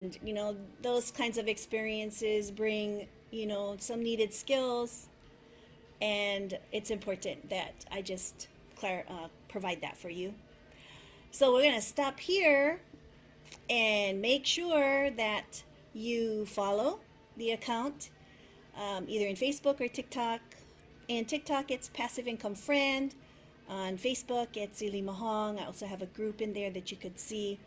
you know, those kinds of experiences bring, you know, some needed skills, and it's important that I just provide that for you. So we're going to stop here and make sure that you follow the account, either in Facebook or TikTok. In TikTok, it's Passive Income Friend. On Facebook, it's Ilima Hong. I also have a group in there that you could see.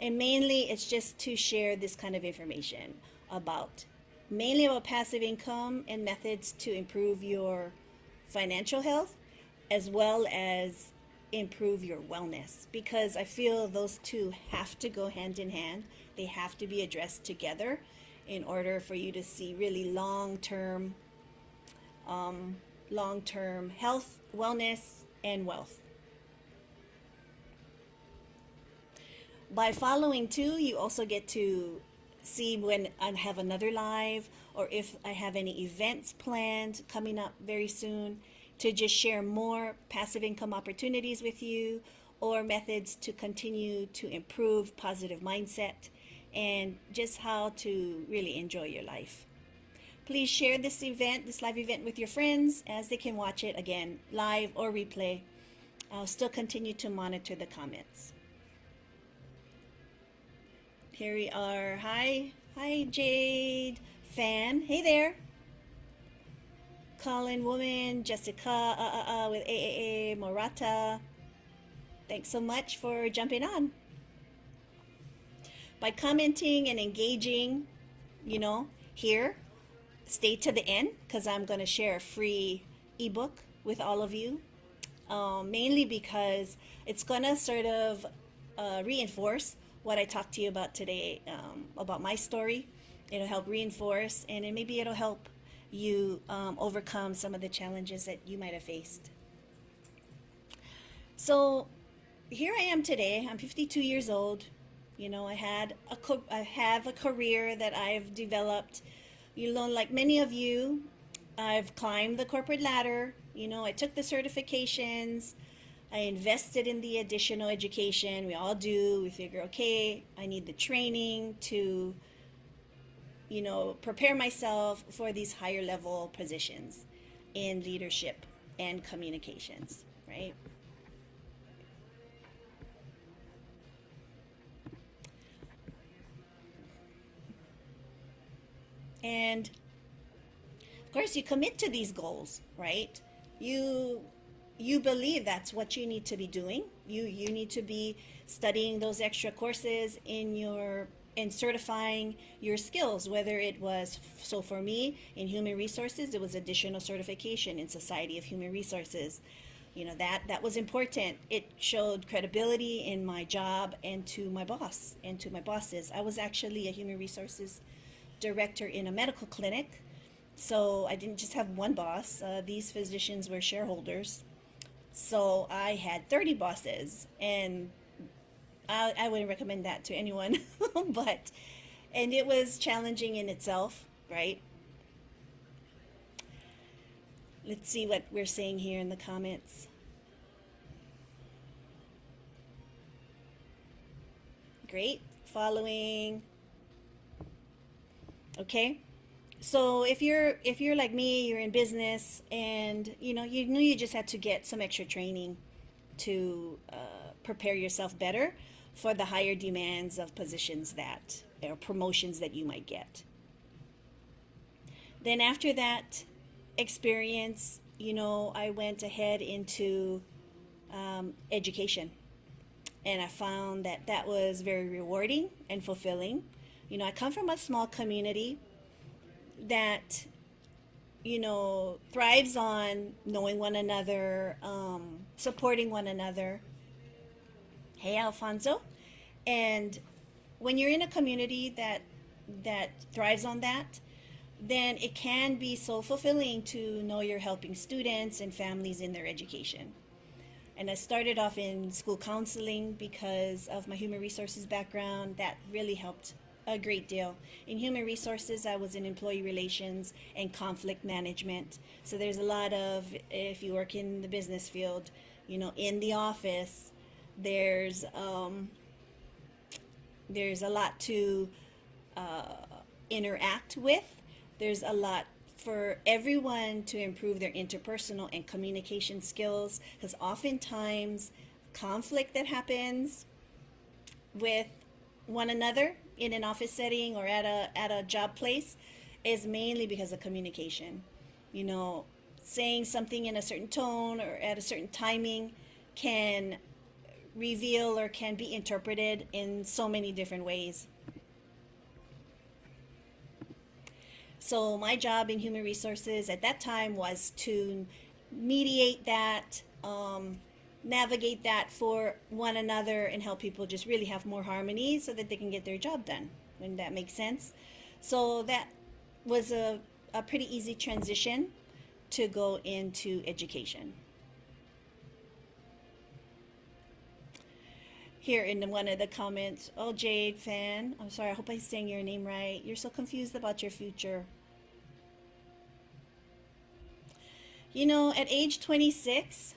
And mainly, it's just to share this kind of information about, mainly about passive income and methods to improve your financial health, as well as improve your wellness, because I feel those two have to go hand in hand. They have to be addressed together in order for you to see really long-term health, wellness, and wealth. By following too, you also get to see when I have another live, or if I have any events planned coming up very soon, to just share more passive income opportunities with you, or methods to continue to improve positive mindset, and just how to really enjoy your life. Please share this event, this live event, with your friends as they can watch it again, live or replay. I'll still continue to monitor the comments. Here we are. Hi, Jade. Fan. Hey there. Colin Woman, Jessica, with AAA, Morata. Thanks so much for jumping on. By commenting and engaging, you know, here, stay to the end because I'm going to share a free ebook with all of you. Mainly because it's going to sort of reinforce what I talked to you about today, about my story. It'll help reinforce, and maybe it'll help you overcome some of the challenges that you might have faced. So here I am today. I'm 52 years old. You know, I have a career that I've developed. You know, like many of you, I've climbed the corporate ladder. You know, I took the certifications. I invested in the additional education. We all do. We figure, okay, I need the training to, you know, prepare myself for these higher level positions in leadership and communications, right? And of course, you commit to these goals, right? You you believe that's what you need to be doing. You need to be studying those extra courses in your in certifying your skills, whether it was, so for me in human resources, it was additional certification in society of human resources. You know, that was important. It showed credibility in my job and to my boss and to my bosses. I was actually a human resources director in a medical clinic, so I didn't just have one boss. These physicians were shareholders, so I had 30 bosses, and I wouldn't recommend that to anyone. But, and it was challenging in itself, right? Let's see what we're saying here in the comments. Great. Following. Okay. So if you're like me, you're in business, and you know you knew you just had to get some extra training to prepare yourself better for the higher demands of positions that or promotions that you might get. Then after that experience, you know, I went ahead into education, and I found that that was very rewarding and fulfilling. You know, I come from a small community that, you know, thrives on knowing one another, supporting one another. Hey, Alfonso. And when you're in a community that thrives on that, then it can be so fulfilling to know you're helping students and families in their education. And I started off in school counseling because of my human resources background. That really helped a great deal. In human resources, I was in employee relations and conflict management. So there's a lot of, if you work in the business field, you know, in the office, there's a lot to interact with. There's a lot for everyone to improve their interpersonal and communication skills, because oftentimes conflict that happens with one another in an office setting or at a job place is mainly because of communication. You know, saying something in a certain tone or at a certain timing can reveal or can be interpreted in so many different ways. So my job in human resources at that time was to mediate that, navigate that for one another, and help people just really have more harmony so that they can get their job done, when that makes sense. So that was a pretty easy transition to go into education. Here in one of the comments, oh, Jade fan, I'm sorry, I hope I'm saying your name right. You're so confused about your future. You know, at age 26,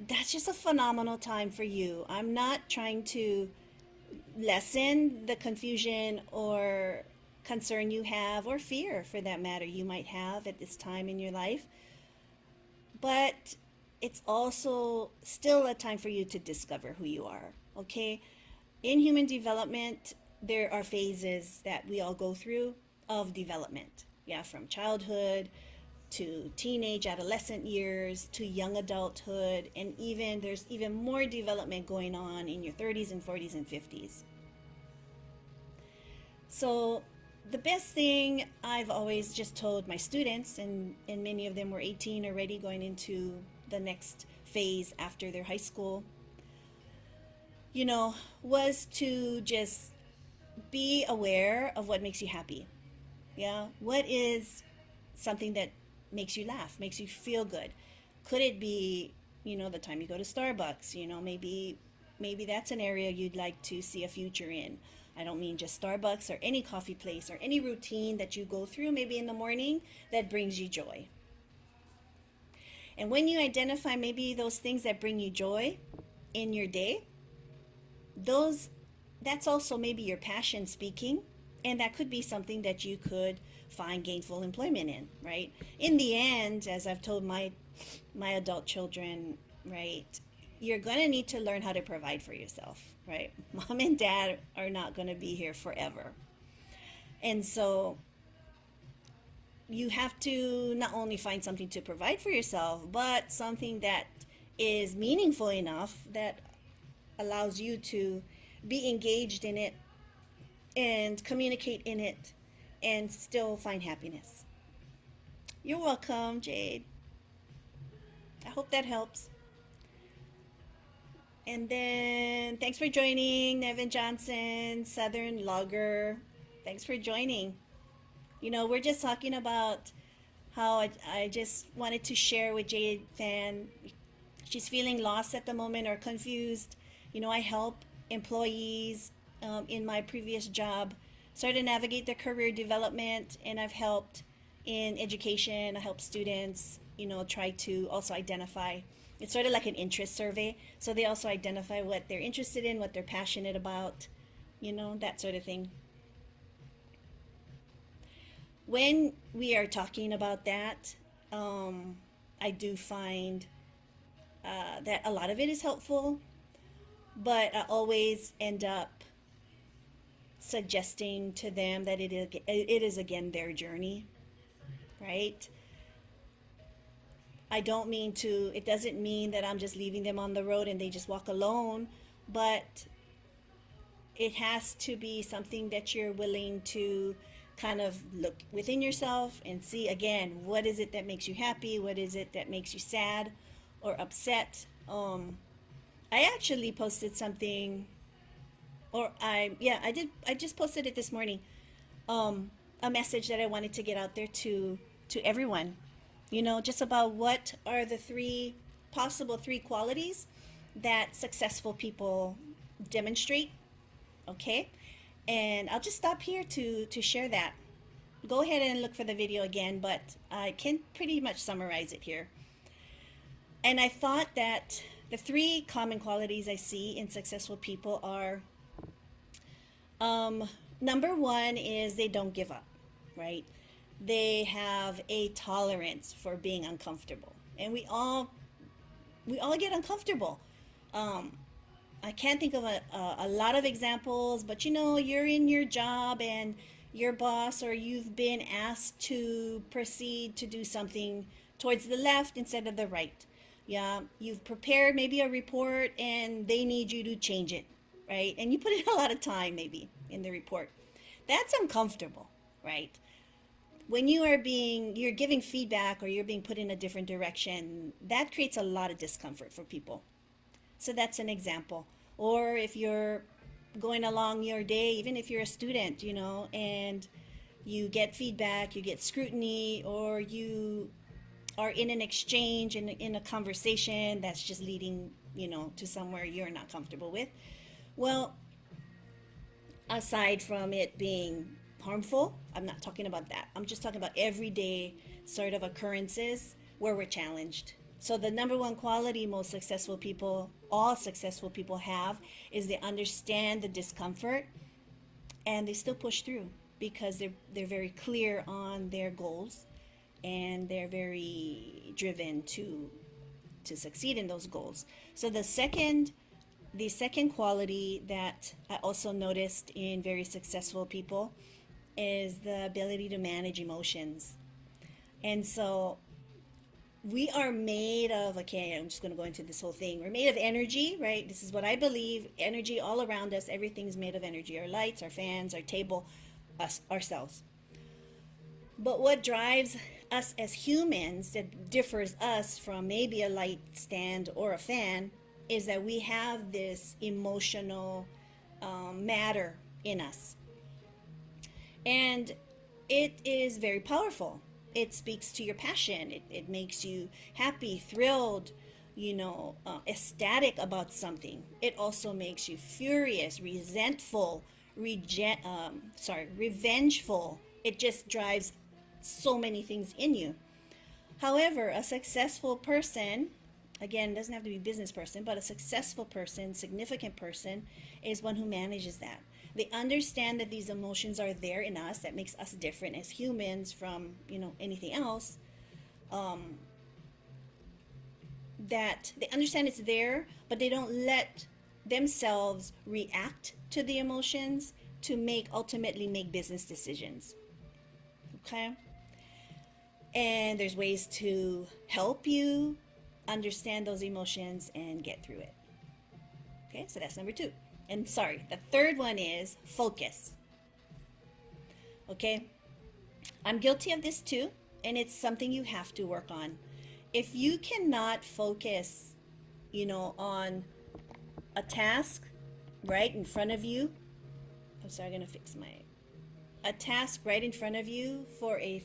that's just a phenomenal time for you. I'm not trying to lessen the confusion or concern you have, or fear for that matter, you might have at this time in your life. But it's also still a time for you to discover who you are, okay? In human development, there are phases that we all go through of development. Yeah, from childhood to teenage, adolescent years to young adulthood, and even there's even more development going on in your 30s and 40s and 50s. So the best thing I've always just told my students, and many of them were 18 already, going into the next phase after their high school, you know, was to just be aware of what makes you happy. Yeah. What is something that makes you laugh, makes you feel good? Could it be, you know, the time you go to Starbucks? You know, maybe that's an area you'd like to see a future in. I don't mean just Starbucks, or any coffee place, or any routine that you go through maybe in the morning that brings you joy. And when you identify maybe those things that bring you joy in your day, those that's also maybe your passion speaking, and that could be something that you could find gainful employment in, right? In the end, as I've told my adult children, right, you're going to need to learn how to provide for yourself, right? Mom and dad are not going to be here forever. And so you have to not only find something to provide for yourself, but something that is meaningful enough that allows you to be engaged in it and communicate in it and still find happiness. You're welcome, Jade. I hope that helps. And then thanks for joining, Nevin Johnson, Southern Logger. Thanks for joining. You know, we're just talking about how I just wanted to share with Jade Fan. She's feeling lost at the moment or confused. You know, I help employees in my previous job start to navigate their career development, and I've helped in education. I help students, you know, try to also identify. It's sort of like an interest survey. So they also identify what they're interested in, what they're passionate about, you know, that sort of thing. When we are talking about that, I do find that a lot of it is helpful, but I always end up suggesting to them that it is again their journey, right? I don't mean to, it doesn't mean that I'm just leaving them on the road and they just walk alone, but it has to be something that you're willing to kind of look within yourself and see again, what is it that makes you happy? What is it that makes you sad or upset? I actually posted something, or I just posted it this morning. A message that I wanted to get out there to everyone, you know, just about what are the possible three qualities that successful people demonstrate. Okay, and I'll just stop here to share that. Go ahead and look for the video again, but I can pretty much summarize it here. And I thought that the three common qualities I see in successful people are Number one is they don't give up, right? They have a tolerance for being uncomfortable, and we all get uncomfortable. Um, I can't think of a lot of examples, but you're in your job and your boss or you've been asked to proceed to do something towards the left instead of the right. Yeah, you've prepared maybe a report and they need you to change it, right? And you put in a lot of time maybe in the report. That's uncomfortable, right? When you're giving feedback or you're being put in a different direction, that creates a lot of discomfort for people. So that's an example. Or if you're going along your day, even if you're a student, and you get feedback, you get scrutiny, or you are in an exchange in a conversation that's just leading, to somewhere you're not comfortable with. Well, aside from it being harmful, I'm not talking about that. I'm just talking about everyday sort of occurrences where we're challenged. So, the number one quality most successful people, all successful people have, is they understand the discomfort and they still push through because they're very clear on their goals and they're very driven to succeed in those goals. So the second quality that I also noticed in very successful people is the ability to manage emotions. And so we are made of, okay, I'm just going to go into this whole thing. We're made of energy, right? This is what I believe. Energy all around us, everything's made of energy. Our lights, our fans, our table, us, ourselves. But what drives us as humans that differs us from maybe a light stand or a fan is that we have this emotional matter in us. And it is very powerful. It speaks to your passion. It makes you happy, thrilled, ecstatic about something. It also makes you furious, resentful, revengeful. It just drives so many things in you. However, a successful person, again, doesn't have to be a business person, but a successful person, significant person, is one who manages that. They understand that these emotions are there in us, that makes us different as humans from, anything else. Um, that they understand it's there, but they don't let themselves react to the emotions to ultimately make business decisions. Okay? And there's ways to help you understand those emotions and get through it. Okay, so that's number two. And sorry, the third one is focus. Okay, I'm guilty of this too, and it's something you have to work on. If you cannot focus, on a task right in front of you, I'm sorry, I'm going to fix a task right in front of you for a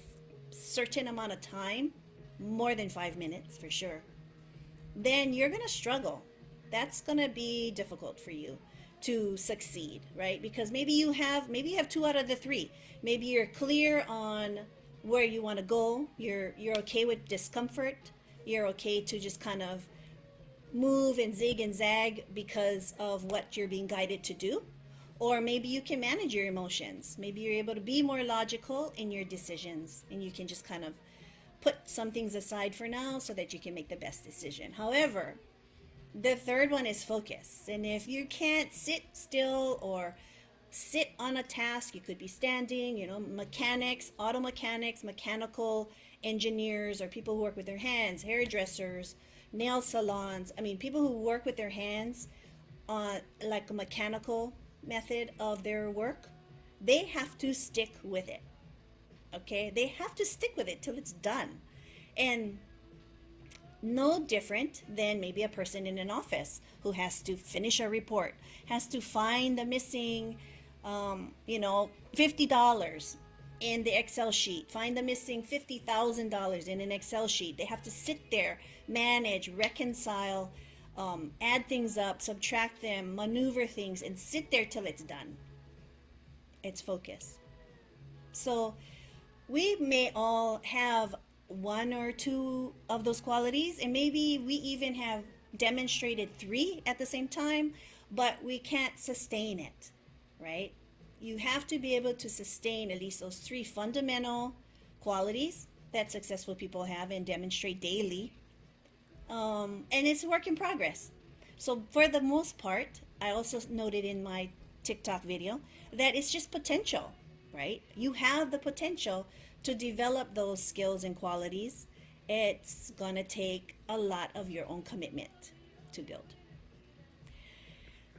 certain amount of time, more than 5 minutes for sure, then you're going to struggle. That's going to be difficult for you to succeed, right? Because maybe you have two out of the three. Maybe you're clear on where you want to go. You're okay with discomfort. You're okay to just kind of move and zig and zag because of what you're being guided to do. Or maybe you can manage your emotions. Maybe you're able to be more logical in your decisions and you can just kind of put some things aside for now so that you can make the best decision. However, the third one is focus. And if you can't sit still or sit on a task, you could be standing, mechanics, auto mechanics, mechanical engineers, or people who work with their hands, hairdressers, nail salons. I mean, people who work with their hands on like a mechanical method of their work, they have to stick with it. Okay? They have to stick with it till it's done. And no different than maybe a person in an office who has to finish a report, has to find the missing, $50 in the Excel sheet, find the missing $50,000 in an Excel sheet. They have to sit there, manage, reconcile, add things up, subtract them, maneuver things, and sit there till it's done. It's focus. So we may all have one or two of those qualities, and maybe we even have demonstrated three at the same time, but we can't sustain it, right? You have to be able to sustain at least those three fundamental qualities that successful people have and demonstrate daily. And it's a work in progress. So, for the most part, I also noted in my TikTok video that it's just potential, right? You have the potential to develop those skills and qualities. It's going to take a lot of your own commitment to build.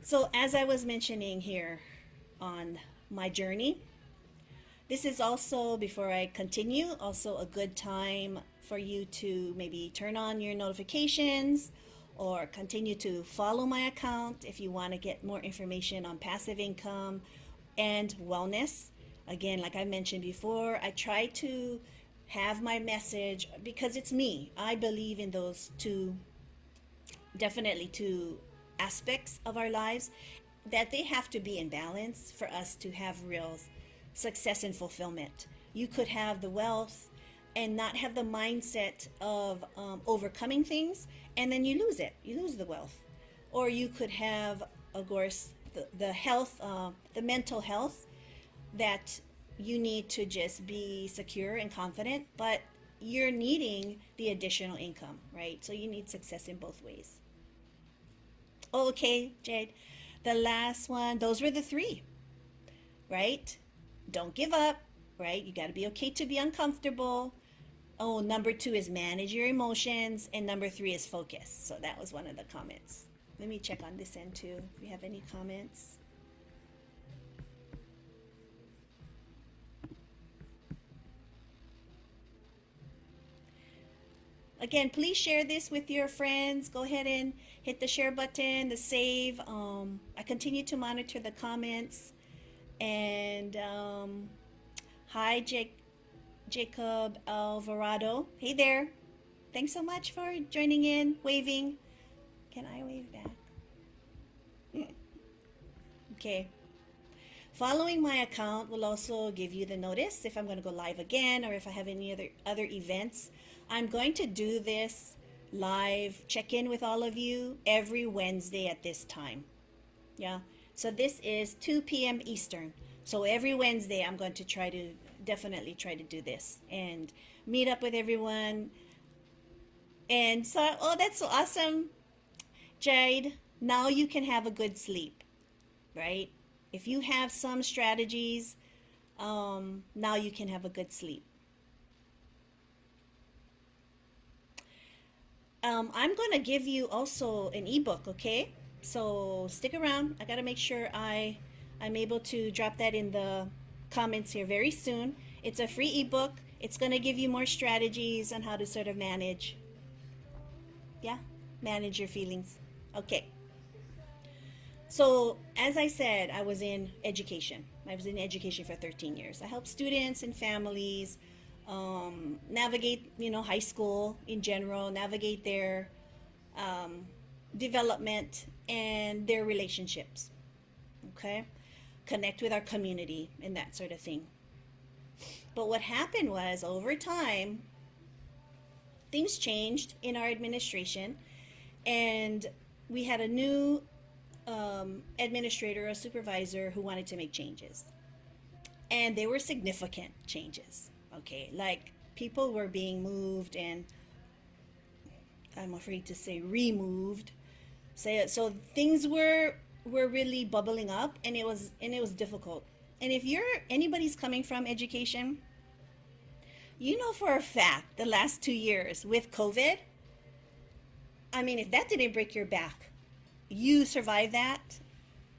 So, as I was mentioning here on my journey, this is also, before I continue, also a good time for you to maybe turn on your notifications or continue to follow my account if you want to get more information on passive income and wellness. Again, like I mentioned before, I try to have my message because it's me. I believe in those two, definitely two aspects of our lives, that they have to be in balance for us to have real success and fulfillment. You could have the wealth and not have the mindset of overcoming things, and then you lose it. You lose the wealth. Or you could have, of course, the health, the mental health, that you need to just be secure and confident, but you're needing the additional income, right? So you need success in both ways. Okay, Jade. The last one, those were the three, right? Don't give up, right? You got to be okay to be uncomfortable. Oh, number two is manage your emotions. And number three is focus. So that was one of the comments. Let me check on this end too, if we have any comments. Again, please share this with your friends. Go ahead and hit the share button, the save. I continue to monitor the comments. And hi, Jacob Alvarado. Hey there. Thanks so much for joining in, waving. Can I wave back? Okay. Following my account will also give you the notice if I'm going to go live again or if I have any other events. I'm going to do this live check-in with all of you every Wednesday at this time. Yeah. So this is 2 p.m. Eastern. So every Wednesday I'm going to definitely try to do this and meet up with everyone. And so, oh, that's so awesome, Jade. Now you can have a good sleep, right? If you have some strategies, now you can have a good sleep. I'm going to give you also an ebook, okay? So stick around. I got to make sure I'm able to drop that in the comments here very soon. It's a free ebook. It's going to give you more strategies on how to sort of manage your feelings. Okay. So, as I said, I was in education. I was in education for 13 years. I helped students and families navigate, high school in general, navigate their development and their relationships. Okay? Connect with our community and that sort of thing. But what happened was, over time, things changed in our administration, and we had a new administrator, a supervisor who wanted to make changes. And they were significant changes. Okay, like people were being moved, and I'm afraid to say removed. So things were really bubbling up, and it was difficult. And if anybody's coming from education, you know for a fact the last 2 years with COVID, I mean, if that didn't break your back, you survived that,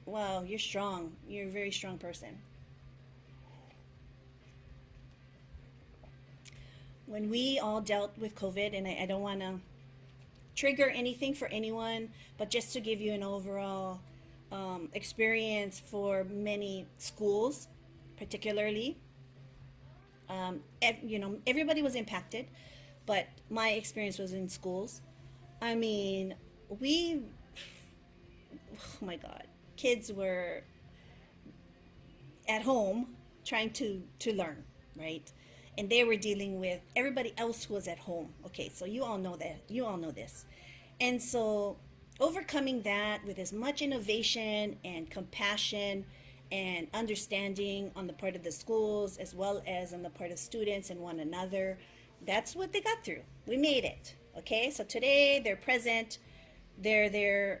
well, you're strong. You're a very strong person. When we all dealt with COVID, and I don't want to trigger anything for anyone, but just to give you an overall experience for many schools, particularly, everybody was impacted, but my experience was in schools. I mean, oh my God, kids were at home trying to learn, right? And they were dealing with everybody else who was at home. Okay, so you all know that. You all know this. And so overcoming that with as much innovation and compassion and understanding on the part of the schools as well as on the part of students and one another. That's what they got through. We made it. Okay, so today they're present. They're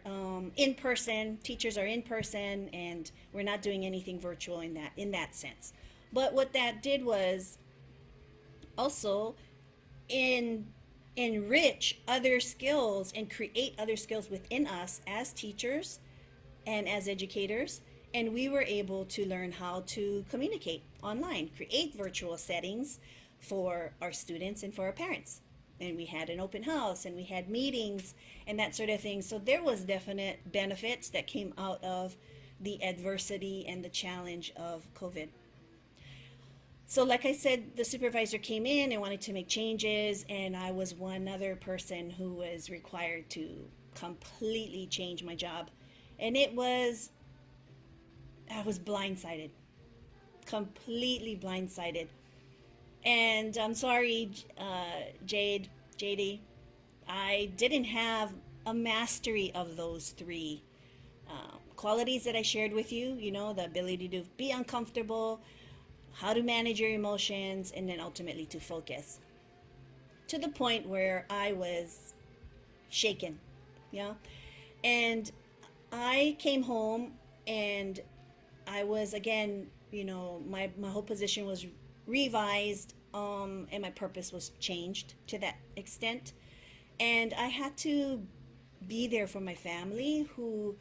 in person. Teachers are in person, and we're not doing anything virtual in that sense. But what that did was also in enrich other skills and create other skills within us as teachers and as educators. And we were able to learn how to communicate online, create virtual settings for our students and for our parents. And we had an open house and we had meetings and that sort of thing. So there was definite benefits that came out of the adversity and the challenge of COVID. So like I said, the supervisor came in and wanted to make changes, and I was one other person who was required to completely change my job. And I was blindsided, completely blindsided. And I'm sorry, JD, I didn't have a mastery of those three qualities that I shared with you, the ability to be uncomfortable, how to manage your emotions, and then ultimately to focus, to the point where I was shaken. Yeah. And I came home and I was again, my whole position was revised, and my purpose was changed to that extent. And I had to be there for my family, who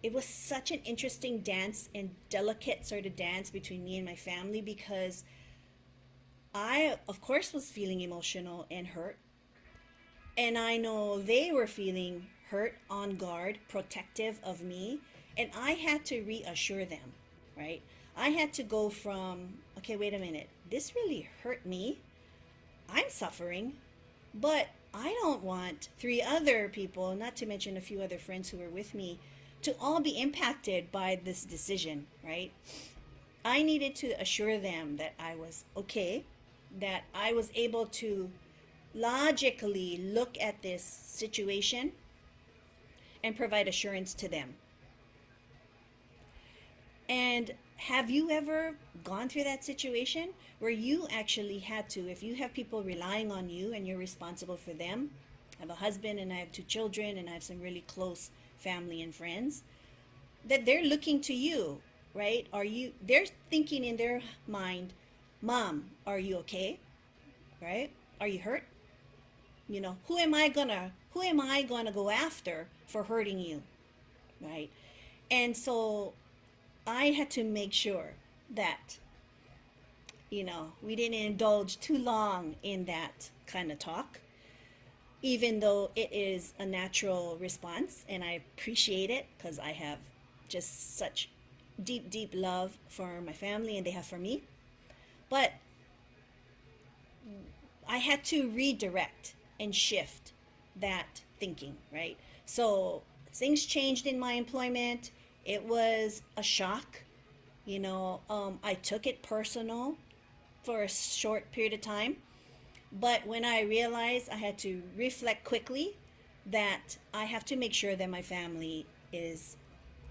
it was such an interesting dance and delicate sort of dance between me and my family, because I, of course, was feeling emotional and hurt. And I know they were feeling hurt, on guard, protective of me. And I had to reassure them, right? I had to go from, okay, wait a minute, this really hurt me. I'm suffering, but I don't want three other people, not to mention a few other friends who were with me, to all be impacted by this decision, right? I needed to assure them that I was okay, that I was able to logically look at this situation and provide assurance to them. And have you ever gone through that situation where you actually had to, if you have people relying on you and you're responsible for them? I have a husband and I have two children and I have some really close family and friends that they're looking to you, right? They're thinking in their mind, Mom, are you okay? Right? Are you hurt? Who am I gonna go after for hurting you? Right? And so I had to make sure that, we didn't indulge too long in that kind of talk, even though it is a natural response and I appreciate it because I have just such deep, deep love for my family and they have for me. But I had to redirect and shift that thinking, right? So things changed in my employment. It was a shock. I took it personal for a short period of time. But when I realized I had to reflect quickly that I have to make sure that my family is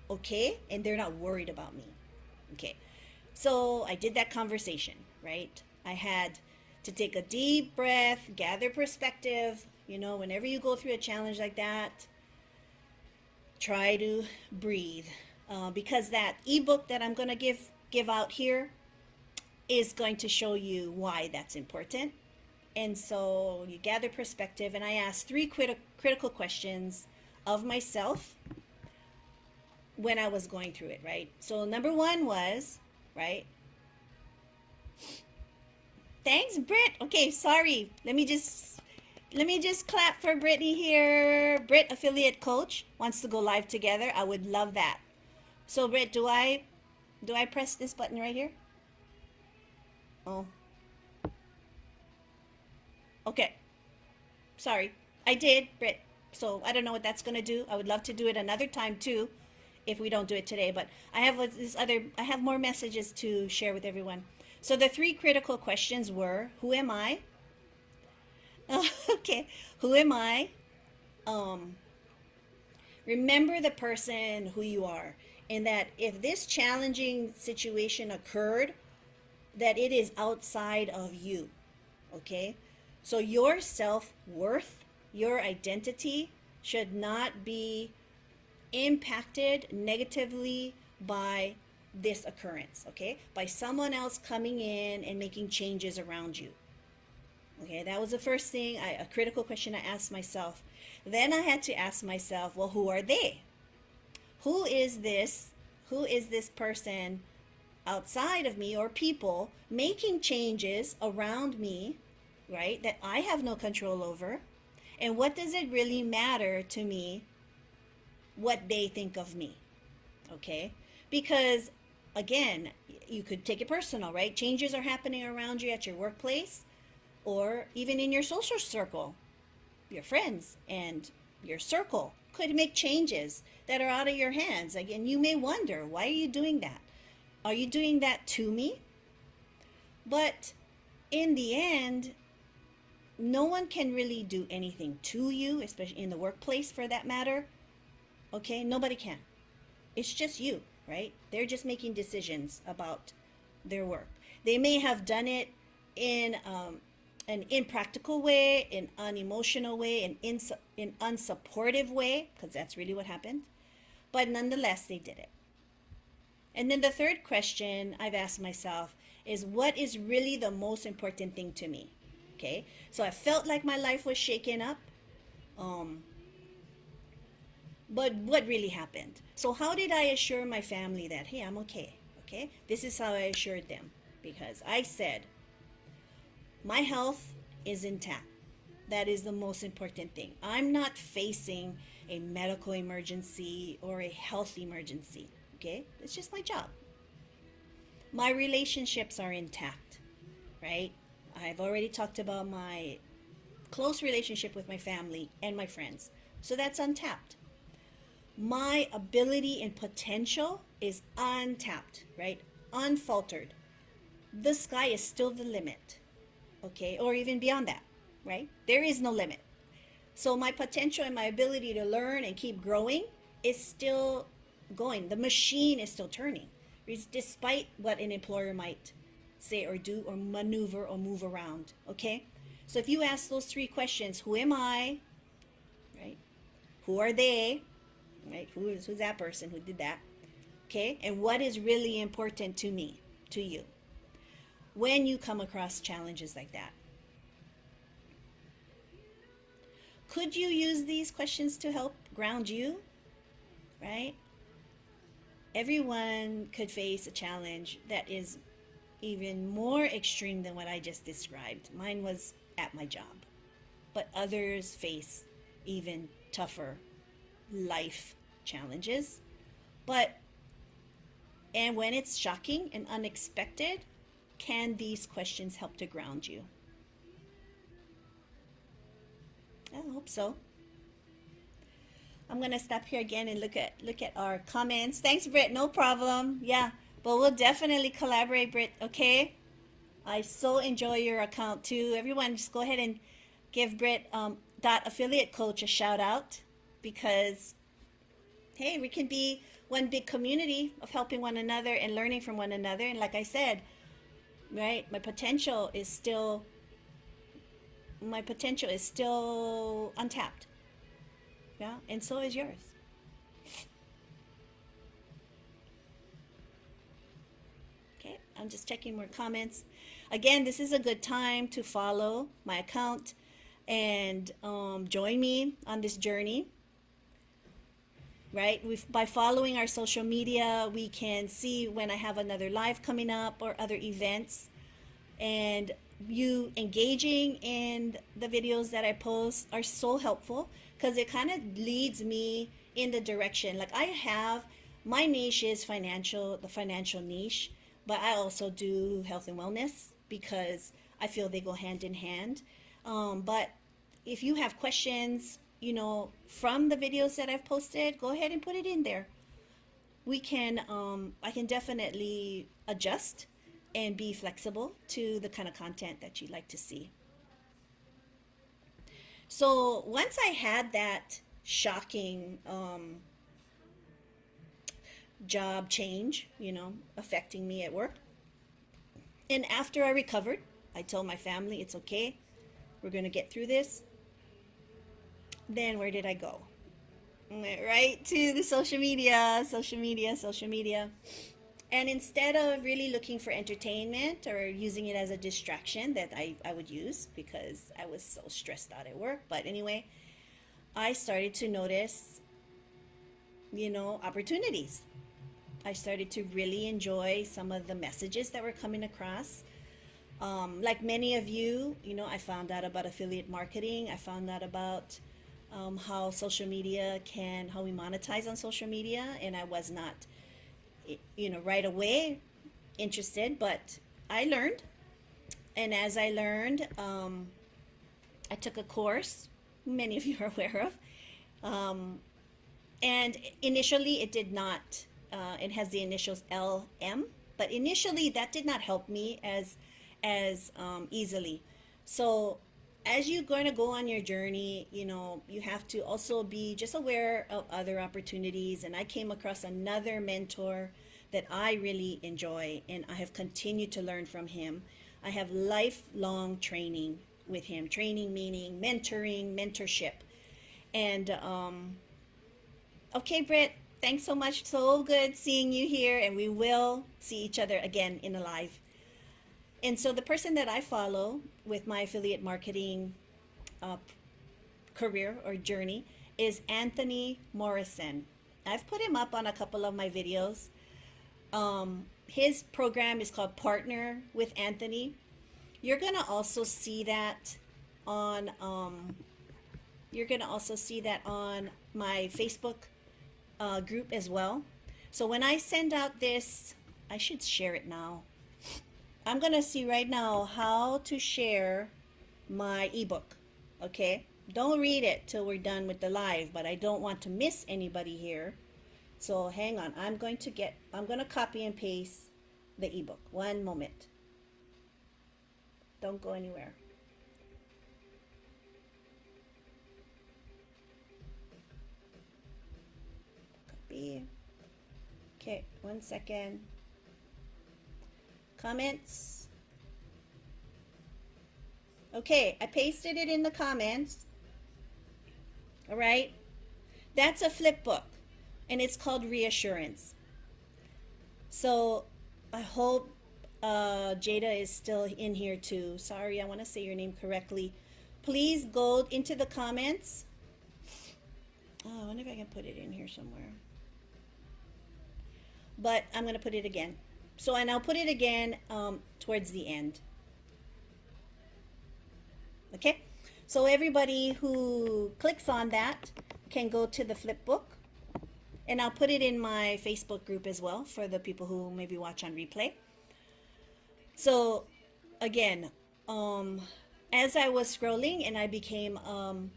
okay and they're not worried about me. Okay. So I did that conversation, right? I had to take a deep breath, gather perspective. Whenever you go through a challenge like that, try to breathe. Because that ebook that I'm going to give out here is going to show you why that's important. And so you gather perspective, and I asked three critical questions of myself when I was going through it, right? So number one was, right? Thanks, Britt. Okay, sorry. Let me just clap for Brittany here. Britt, affiliate coach, wants to go live together. I would love that. So Britt, do I press this button right here? Oh. Okay. Sorry. I did, Britt. So I don't know what that's going to do. I would love to do it another time too if we don't do it today, but I have more messages to share with everyone. So the three critical questions were, who am I? Okay. Who am I? Remember the person who you are. And that if this challenging situation occurred, that it is outside of you. Okay? So your self worth, your identity should not be impacted negatively by this occurrence, okay? By someone else coming in and making changes around you. Okay, that was the first thing, a critical question I asked myself. Then I had to ask myself, well, who are they? Who is this? Who is this person outside of me or people making changes around me, right? That I have no control over. And what does it really matter to me what they think of me? Okay? Because again, you could take it personal, right? Changes are happening around you at your workplace or even in your social circle. Your friends and your circle could make changes that are out of your hands. Again, you may wonder, why are you doing that? Are you doing that to me? But in the end, no one can really do anything to you, especially in the workplace for that matter. Okay? Nobody can. It's just you, right? They're just making decisions about their work. They may have done it in an impractical way, an unemotional way, an unsupportive way, because that's really what happened. But nonetheless, they did it. And then the third question I've asked myself is, what is really the most important thing to me? Okay, so I felt like my life was shaken up. Um, but what really happened? So how did I assure my family that, hey, I'm okay? Okay, this is how I assured them, because I said, my health is intact. That is the most important thing. I'm not facing a medical emergency or a health emergency. Okay, it's just my job. My relationships are intact, right? I've already talked about my close relationship with my family and my friends. So that's untapped. My ability and potential is untapped, right? Unfaltered. The sky is still the limit, okay? Or even beyond that, right? There is no limit. So my potential and my ability to learn and keep growing is still going. The machine is still turning, despite what an employer might say or do or maneuver or move around, okay? So if you ask those three questions, who am I, right? Who are they, right? Who's that person who did that? Okay? And what is really important to me, to you, when you come across challenges like that? Could you use these questions to help ground you, right? Everyone could face a challenge that is even more extreme than what I just described. Mine was at my job, but others face even tougher life challenges. But and when it's shocking and unexpected, can these questions help to ground you? I hope so. I'm gonna stop here again and look at our comments. Thanks, Britt. No problem. Yeah, but we'll definitely collaborate, Britt. Okay. I so enjoy your account too. Everyone, just go ahead and give Britt dot affiliate coach a shout out, because hey, we can be one big community of helping one another and learning from one another. And like I said, right, my potential is still untapped. Yeah, and so is yours. Okay, I'm just checking more comments. Again, this is a good time to follow my account and join me on this journey. Right? By following our social media, we can see when I have another live coming up or other events. And you engaging in the videos that I post are so helpful, because it kind of leads me in the direction. Like, I have my niche is the financial niche, but I also do health and wellness because I feel they go hand in hand. But if you have questions, from the videos that I've posted, go ahead and put it in there. I can definitely adjust and be flexible to the kind of content that you'd like to see. So once I had that shocking job change, affecting me at work. And after I recovered, I told my family, it's okay, we're going to get through this. Then where did I go? Went right to the social media, social media, social media. And instead of really looking for entertainment or using it as a distraction that I would use because I was so stressed out at work. But anyway, I started to notice, opportunities. I started to really enjoy some of the messages that were coming across. Like many of you, I found out about affiliate marketing. I found out about how social media how we monetize on social media. And I was not, right away interested, but I learned. And as I learned, I took a course, many of you are aware of. And initially, it did not, it has the initials LM, but initially that did not help me as easily. So as you're going to go on your journey, you have to also be just aware of other opportunities. And I came across another mentor that I really enjoy, and I have continued to learn from him. I have lifelong training with him, training meaning mentoring, mentorship. And okay, Britt, thanks so much. So good seeing you here, and we will see each other again in a live. And so the person that I follow with my affiliate marketing uh, career or journey is Anthony Morrison. I've put him up on a couple of my videos. His program is called Partner with Anthony. You're gonna also see that on my Facebook group as well. So when I send out this, I should share it now. I'm gonna see right now how to share my ebook. Okay, don't read it till we're done with the live, but I don't want to miss anybody here. So hang on, I'm gonna copy and paste the ebook. One moment. Don't go anywhere. Copy. Okay, 1 second. Comments. Okay, I pasted it in the comments. All right. That's a flip book, and it's called Reassurance. So I hope Jada is still in here too. Sorry, I want to say your name correctly. Please go into the comments. Oh, I wonder if I can put it in here somewhere. But I'm going to put it again. So, and I'll put it again towards the end. Okay? So everybody who clicks on that can go to the flip book. And I'll put it in my Facebook group as well for the people who maybe watch on replay. So again, as I was scrolling and I became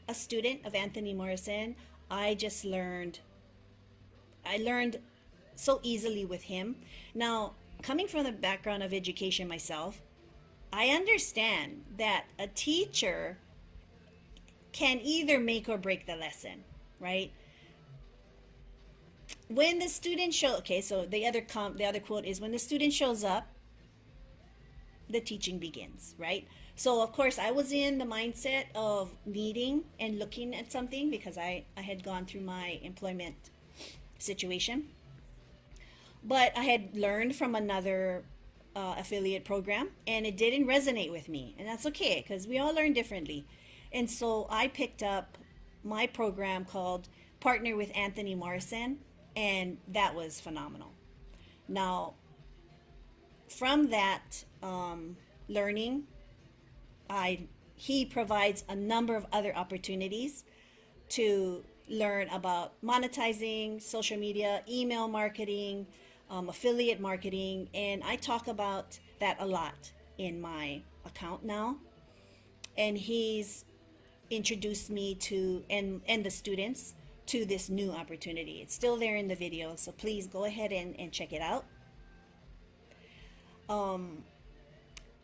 a student of Anthony Morrison, I learned so easily with him. Now, coming from the background of education myself, I understand that a teacher can either make or break the lesson, right? When the student so the other quote is, when the student shows up, the teaching begins, right? So of course I was in the mindset of needing and looking at something because I had gone through my employment situation. But I had learned from another affiliate program, and it didn't resonate with me. And that's okay, because we all learn differently. And so I picked up my program called Partner with Anthony Morrison, and that was phenomenal. Now, from that learning, he provides a number of other opportunities to learn about monetizing social media, email marketing, affiliate marketing, and I talk about that a lot in my account now. And he's introduced me to and the students to this new opportunity. It's still there in the video, so please go ahead and check it out.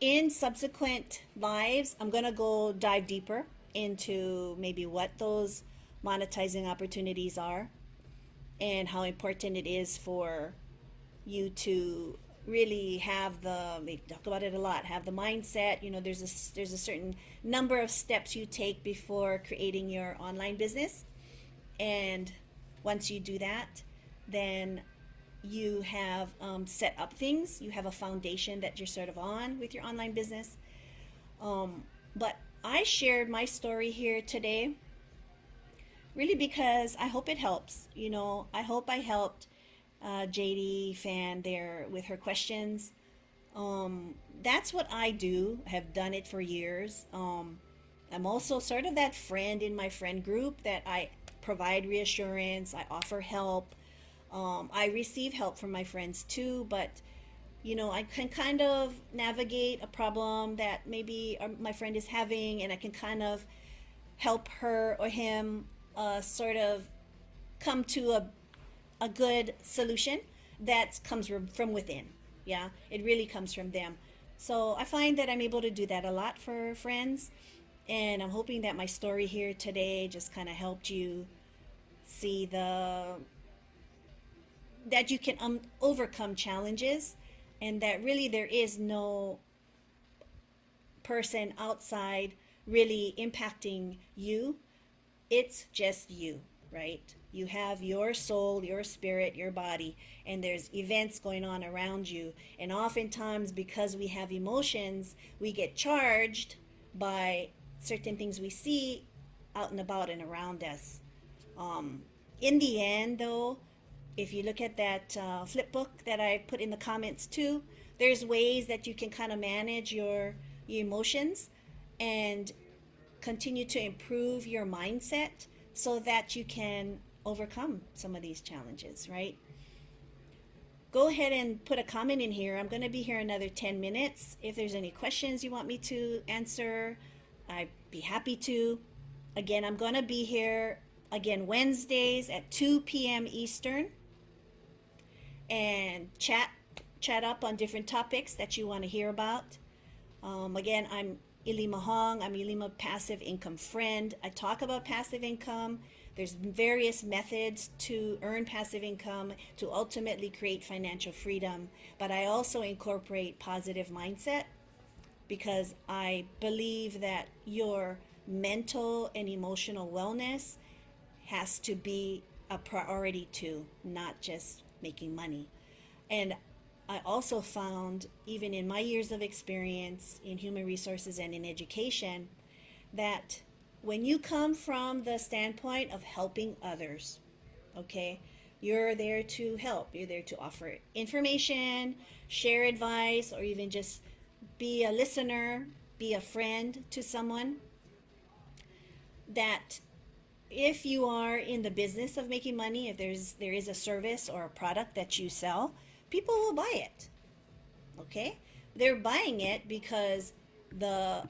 In subsequent lives, I'm gonna go dive deeper into maybe what those monetizing opportunities are. and how important it is for you to really have they talk about it a lot, have the mindset. There's a certain number of steps you take before creating your online business. And once you do that, then you have set up things. You have a foundation that you're sort of on with your online business. But I shared my story here today really because I hope it helps. I hope I helped JD fan there with her questions. That's what I do. I have done it for years. I'm also sort of that friend in my friend group that I provide reassurance, I offer help. I receive help from my friends too, but I can kind of navigate a problem that maybe my friend is having, and I can kind of help her or him sort of come to a good solution that comes from within. Yeah, it really comes from them. So I find that I'm able to do that a lot for friends. And I'm hoping that my story here today just kind of helped you see that you can overcome challenges, and that really there is no person outside really impacting you. It's just you, right? You have your soul, your spirit, your body, and there's events going on around you. And oftentimes, because we have emotions, we get charged by certain things we see out and about and around us. In the end, though, if you look at that flip book that I put in the comments too, there's ways that you can kind of manage your emotions and continue to improve your mindset so that you can overcome some of these challenges, right? Go ahead and put a comment in here. I'm going to be here another 10 minutes. If there's any questions you want me to answer, I'd be happy to. Again, I'm going to be here again Wednesdays at 2 p.m. Eastern, and chat up on different topics that you want to hear about. Again, I'm Ilima Hong. I'm Ilima Passive Income Friend. I talk about passive income. There's various methods to earn passive income to ultimately create financial freedom. But I also incorporate positive mindset because I believe that your mental and emotional wellness has to be a priority too, not just making money. And I also found, even in my years of experience in human resources and in education, that when you come from the standpoint of helping others, okay, you're there to help. You're there to offer information, share advice, or even just be a listener, be a friend to someone. That if you are in the business of making money, if there is a service or a product that you sell, people will buy it. Okay, they're buying it because the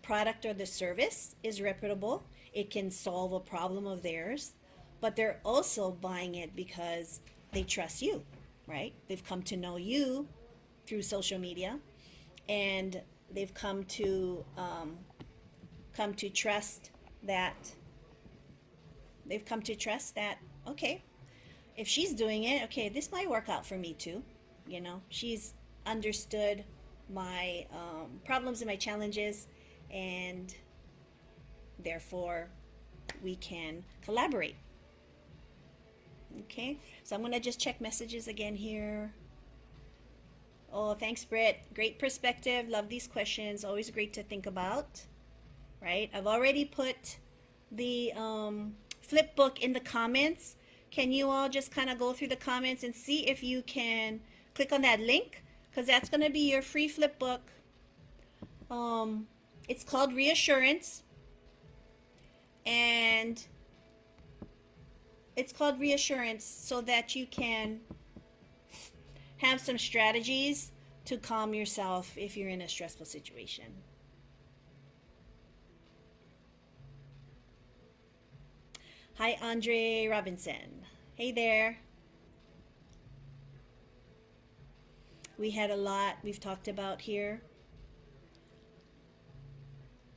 product or the service is reputable. It can solve a problem of theirs, but they're also buying it because they trust you, right? They've come to know you through social media, and they've come to trust that okay, if she's doing it, okay, this might work out for me too. She's understood my problems and my challenges, and therefore we can collaborate. Okay, so I'm gonna just check messages again here. Oh, thanks, Britt. Great perspective. Love these questions. Always great to think about, right? I've already put the flip book in the comments. Can you all just kind of go through the comments and see if you can click on that link? Because that's going to be your free flip book. It's called Reassurance. And it's called Reassurance so that you can have some strategies to calm yourself if you're in a stressful situation. Hi, Andre Robinson. Hey there. We had a lot we've talked about here.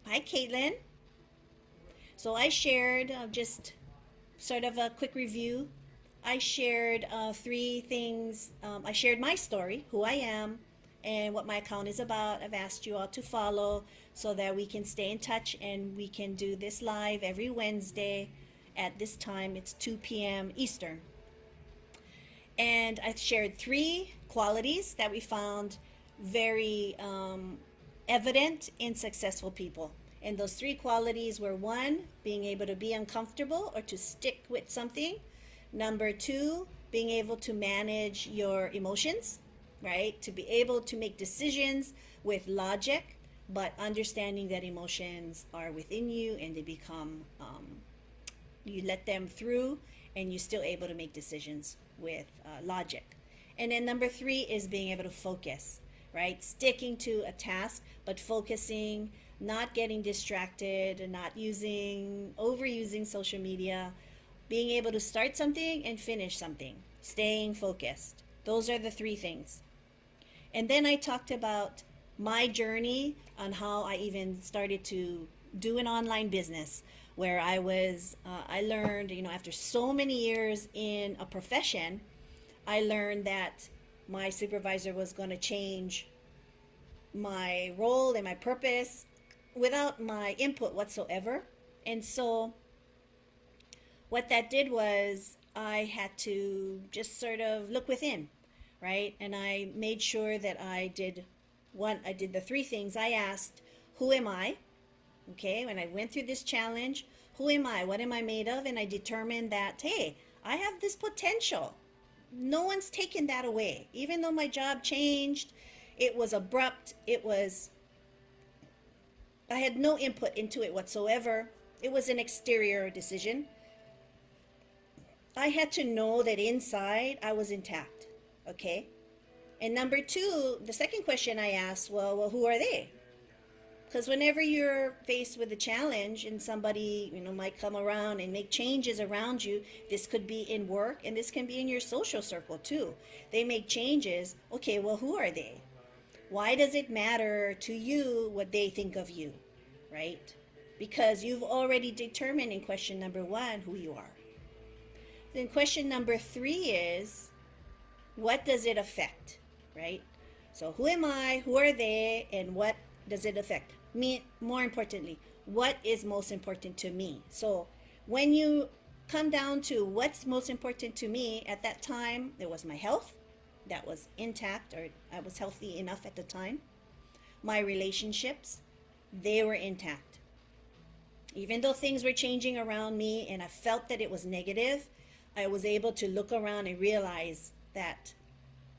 Hi, Caitlin. So I shared just sort of a quick review I shared three things. I shared my story, who I am, and what my account is about. I've asked you all to follow so that we can stay in touch and we can do this live every Wednesday at this time. It's 2 p.m. Eastern. And I shared three qualities that we found very evident in successful people. And those three qualities were: one, being able to be uncomfortable or to stick with something; number two, being able to manage your emotions, right? To be able to make decisions with logic, but understanding that emotions are within you and they become, you let them through and you're still able to make decisions with logic. And then number three is being able to focus, right? Sticking to a task, but focusing, not getting distracted, not overusing social media, being able to start something and finish something, staying focused. Those are the three things. And then I talked about my journey on how I even started to do an online business where I learned, after so many years in a profession, I learned that my supervisor was going to change my role and my purpose without my input whatsoever. And so what that did was I had to just sort of look within, right? And I made sure that I did the three things. I asked, who am I? Okay, when I went through this challenge, who am I? What am I made of? And I determined that, hey, I have this potential. No one's taken that away. Even though my job changed, it was abrupt, I had no input into it whatsoever. It was an exterior decision. I had to know that inside I was intact. Okay. And number two, the second question I asked, well, who are they? Because whenever you're faced with a challenge and somebody, might come around and make changes around you, this could be in work and this can be in your social circle too. They make changes. Okay, well, who are they? Why does it matter to you what they think of you, right? Because you've already determined in question number one who you are. Then question number three is, what does it affect, right? So who am I, who are they, and what does it affect? Me, more importantly, what is most important to me? So when you come down to what's most important to me at that time, it was my health that was intact, or I was healthy enough at the time. My relationships, they were intact. Even though things were changing around me and I felt that it was negative, I was able to look around and realize that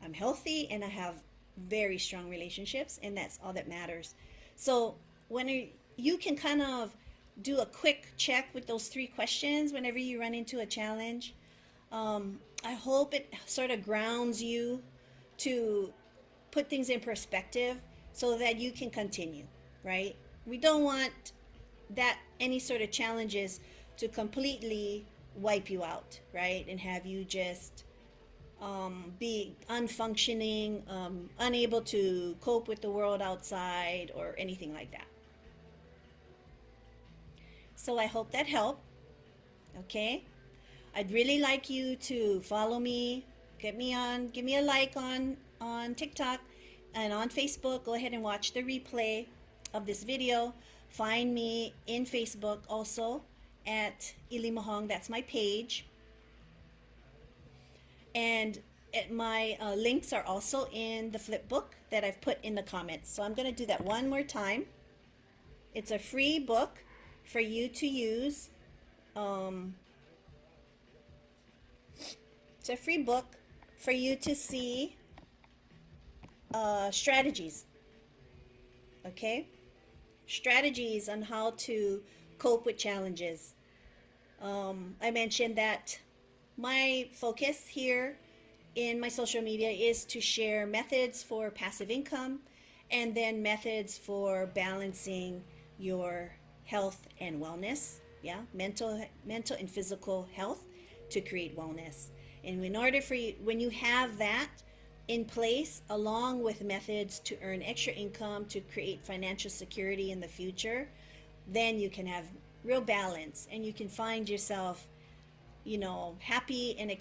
I'm healthy and I have very strong relationships, and that's all that matters. So when you can kind of do a quick check with those three questions whenever you run into a challenge, I hope it sort of grounds you to put things in perspective so that you can continue, right? We don't want that any sort of challenges to completely wipe you out, right? And have you just be unfunctioning, unable to cope with the world outside or anything like that. So I hope that helped. Okay. I'd really like you to follow me, give me a like on TikTok and on Facebook. Go ahead and watch the replay of this video. Find me in Facebook also at Ilima Hong. That's my page. And my links are also in the flip book that I've put in the comments. So I'm going to do that one more time. It's a free book for you to use. It's a free book for you to see strategies. Okay? Strategies on how to cope with challenges. I mentioned that my focus here in my social media is to share methods for passive income and then methods for balancing your health and wellness, mental and physical health to create wellness. And in order for you, when you have that in place, along with methods to earn extra income to create financial security in the future, then you can have real balance and you can find yourself, happy and